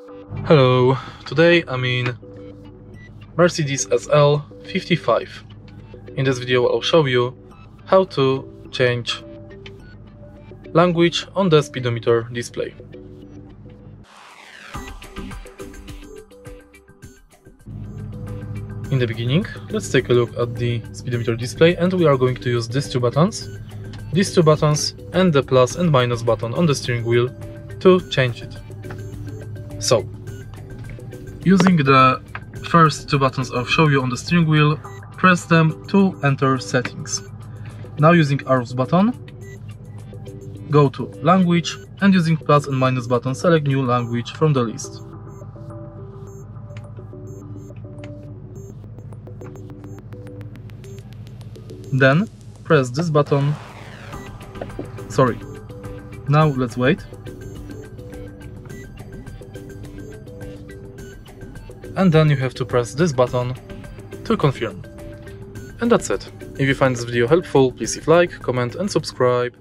Hello, today I'm in Mercedes SL55. In this video I'll show you how to change language on the speedometer display. In the beginning, let's take a look at the speedometer display, and we are going to use these two buttons and the plus and minus button on the steering wheel to change it. So, using the first two buttons I'll show you on the steering wheel, press them to enter settings. Now using arrows button, go to language, and using plus and minus button select new language from the list. Then press this button. Now let's wait. And then you have to press this button to confirm. And that's it. If you find this video helpful, please leave a like, comment and subscribe.